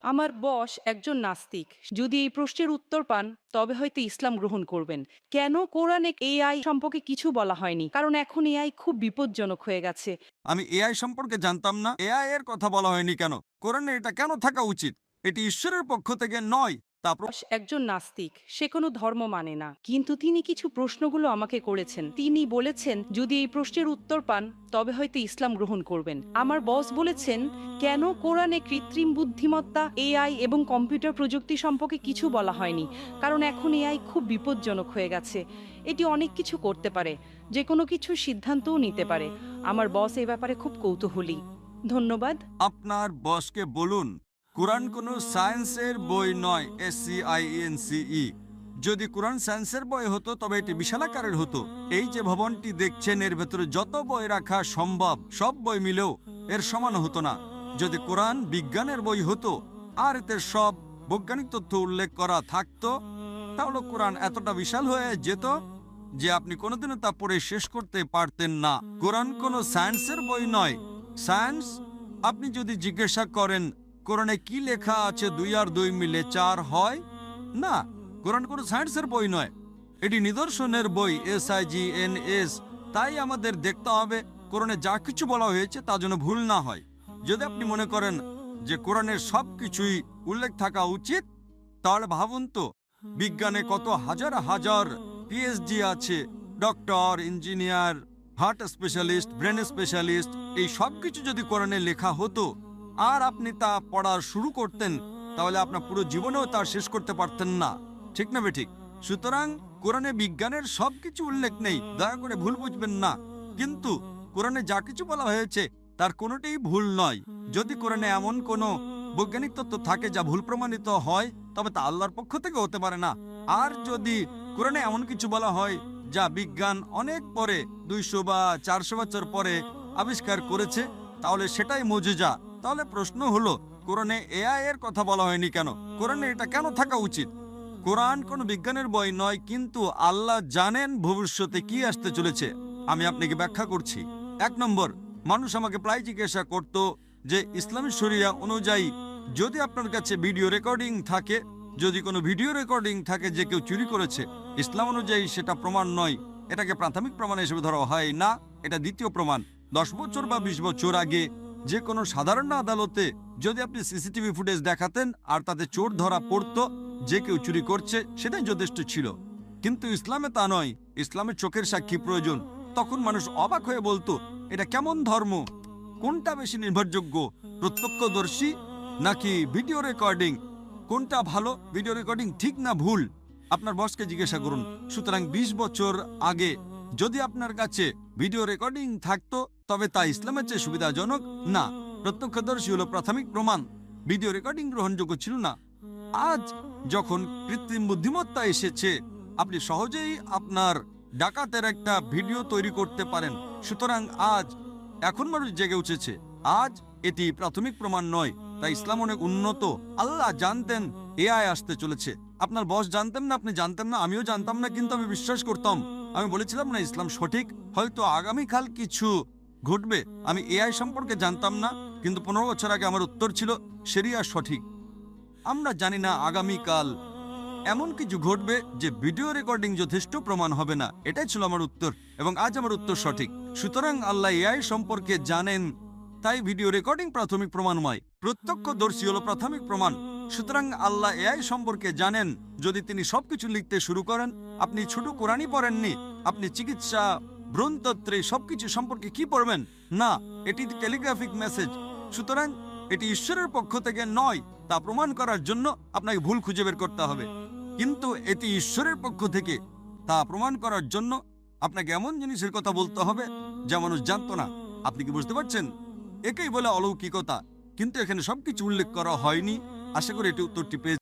আমার বস একজন নাস্তিক। যদি এই প্রশ্নের উত্তর পান তবে হয়তো ইসলাম গ্রহণ করবেন। কেন কোরআনে এআই সম্পর্কে কিছু বলা হয়নি? কারণ এখন এআই খুব বিপজ্জনক হয়ে গেছে। আমি এআই সম্পর্কে জানতাম না। এআই এর কথা বলা হয়নি কেন? কোরআনে এটা কেন থাকা উচিত? এটি ঈশ্বরের পক্ষ থেকে নয়। তা বস একজন নাস্তিক, সে কোনো ধর্ম মানে না, কিন্তু তিনি কিছু প্রশ্নগুলো আমাকে করেছেন। তিনি বলেছেন যদি এই প্রশ্নের উত্তর পান তবে হয়তো ইসলাম গ্রহণ করবেন। আমার বস বলেছেন কেন কোরআনে কৃত্রিম বুদ্ধিমত্তা, এআই এবং কম্পিউটার প্রযুক্তি সম্পর্কে কিছু বলা হয়নি? কারণ এখন এআই খুব বিপজ্জনক হয়ে গেছে। এটি অনেক কিছু করতে পারে, যে কোনো কিছুর সিদ্ধান্তও নিতে পারে। আমার বস এই ব্যাপারে খুব কৌতূহলী। ধন্যবাদ। আপনার বসকে বলুন কোরআন কোনো সায়েন্সের বই নয়। SCIENCE। যদি কোরআন সায়েন্সের বই হতো তবে এটি বিশালাকারের হতো। এই যে ভবনটি দেখছেন এর ভেতরে যত বই রাখা সম্ভব সব বই মিলেও এর সমান হতো না। যদি কোরআন বিজ্ঞানের বই হতো আর এতে সব বৈজ্ঞানিক তথ্য উল্লেখ করা থাকতো তাহলে কোরআন এতটা বিশাল হয়ে যেত যে আপনি কোনোদিনও তা পড়ে শেষ করতে পারতেন না। কোরআন কোনো সায়েন্সের বই নয়। সায়েন্স, আপনি যদি জিজ্ঞাসা করেন কোরআনে কি লেখা আছে 2 আর 2 মিলে 4 হয় না। কোরআন কোনো সায়েন্সের বই নয়, এটি নিদর্শনের বই। SIGNS। তাই আমাদের দেখতে হবে কোরআনে যা কিছু বলা হয়েছে তা যেন ভুল না হয়। যদি আপনি মনে করেন যে কোরআনের সব কিছুই উল্লেখ থাকা উচিত তাহলে ভাবুন তো বিজ্ঞানে কত হাজার হাজার PhD আছে, doctor, engineer, heart specialist, brain specialist. এই সব কিছু যদি কোরআনে লেখা হতো আর আপনি তা পড়া শুরু করতেন তাহলে আপনার পুরো জীবনেও তা শেষ করতে পারতেন না। ঠিক না বেঠিক? সুতরাং কোরআনে বিজ্ঞানের সবকিছু উল্লেখ নেই, দয়া করে ভুল বুঝবেন না। কিন্তু কোরআনে যা কিছু বলা হয়েছে তার কোনোটাই ভুল নয়। যদি কোরআনে এমন কোনো বৈজ্ঞানিক তত্ত্ব থাকে যা ভুল প্রমাণিত হয় তবে তা আল্লাহর পক্ষ থেকে হতে পারে না। আর যদি কোরআনে এমন কিছু বলা হয় যা বিজ্ঞান অনেক পরে 200 বা 400 বছর পরে আবিষ্কার করেছে তাহলে সেটাই মুজিজা। তাহলে প্রশ্ন হলো কোরআনে এআই এর কথা বলা হয়নি কেন? কোরআনে এটা কেন থাকা উচিত? কোরআন কোনো বিজ্ঞানের বই নয়, কিন্তু আল্লাহ জানেন ভবিষ্যতে কি আসতে চলেছে। আমি আপনাকে ব্যাখ্যা করছি। 1 নম্বর, মানুষ আমাকে প্রায় জিজ্ঞাসা করত যে ইসলামী শরিয়া অনুযায়ী যদি আপনার কাছে ভিডিও রেকর্ডিং থাকে, যদি কোনো ভিডিও রেকর্ডিং থাকে যে কেউ চুরি করেছে, ইসলাম অনুযায়ী সেটা প্রমাণ নয়। এটাকে প্রাথমিক প্রমাণ হিসেবে ধরা হয় না, এটা দ্বিতীয় প্রমাণ। 10 বছর বা 20 বছর আগে যে কোনো সাধারণ আদালতে যদি আপনি সিসিটিভি ফুটেজ দেখাতেন আর তাতে চোর ধরা পড়তো যে কেউ চুরি করছে, সেটাই যথেষ্ট ছিল। কিন্তু ইসলামে তা নয়। ইসলামের চোখের সাক্ষী প্রয়োজন। তখন মানুষ অবাক হয়ে বলতো এটা কেমন ধর্ম? কোনটা বেশি নির্ভরযোগ্য, প্রত্যক্ষদর্শী নাকি ভিডিও রেকর্ডিং? কোনটা ভালো, ভিডিও রেকর্ডিং ঠিক না ভুল? আপনার বসকে জিজ্ঞাসা করুন। সুতরাং 20 বছর আগে যদি আপনার কাছে ভিডিও রেকর্ডিং থাকতো তবে তা ইসলামের চেয়ে সুবিধাজনক না। প্রত্যক্ষদর্শী হলো প্রাথমিক প্রমাণ, ভিডিও রেকর্ডিং গ্রহণযোগ্য ছিল না। আজ যখন কৃত্রিম বুদ্ধিমত্তা এসেছে আপনি সহজেই আপনার ডাকাতের একটা ভিডিও তৈরি করতে পারেন। সুতরাং এখন মানুষ জেগে উঠেছে। আজ এটি প্রাথমিক প্রমাণ নয়। তাই ইসলাম অনেক উন্নত। আল্লাহ জানতেন এআই আসতে চলেছে। আপনার বস জানতেন না, আপনি জানতেন না, আমিও জানতাম না, কিন্তু আমি বিশ্বাস করতাম। আমি বলেছিলাম না ইসলাম সঠিক, হয়তো আগামীকাল কিছু ঘটবে। আমি এআই সম্পর্কে জানতাম না, কিন্তু 15 বছর আগে আমার উত্তর ছিল শরিয়া সঠিক। আমরা জানি না আগামীকাল এমন কিছু ঘটবে যে ভিডিও রেকর্ডিং যথেষ্ট প্রমাণ হবে না। এটাই ছিল আমার উত্তর, এবং আজ আমার উত্তর সঠিক। সুতরাং আল্লাহ এআই সম্পর্কে জানেন, তাই ভিডিও রেকর্ডিং প্রাথমিক প্রমাণময়। প্রত্যক্ষদর্শী হলো প্রাথমিক প্রমাণ। সুতরাং আল্লাহ এআই সম্পর্কে জানেন। যদি তিনি সবকিছু লিখতে শুরু করেন, আপনি ছোট কোরআনই পড়েননি, আপনি চিকিৎসা, ভ্রূণতত্ত্রে সবকিছু সম্পর্কে কি পড়বেন? না, এটি টেলিগ্রাফিক মেসেজ। সুতরাং এটি ঈশ্বরের পক্ষ থেকে নয় তা প্রমাণ করার জন্য আপনাকে ভুল খুঁজে বের করতে হবে। কিন্তু এটি ঈশ্বরের পক্ষ থেকে তা প্রমাণ করার জন্য আপনাকে এমন জিনিসের কথা বলতে হবে যা মানুষ জানতো না। আপনি কি বুঝতে পারছেন? একেই বলে অলৌকিকতা। কিন্তু এখানে সবকিছু উল্লেখ করা হয়নি। আশা করি এটি উত্তরটি পেয়ে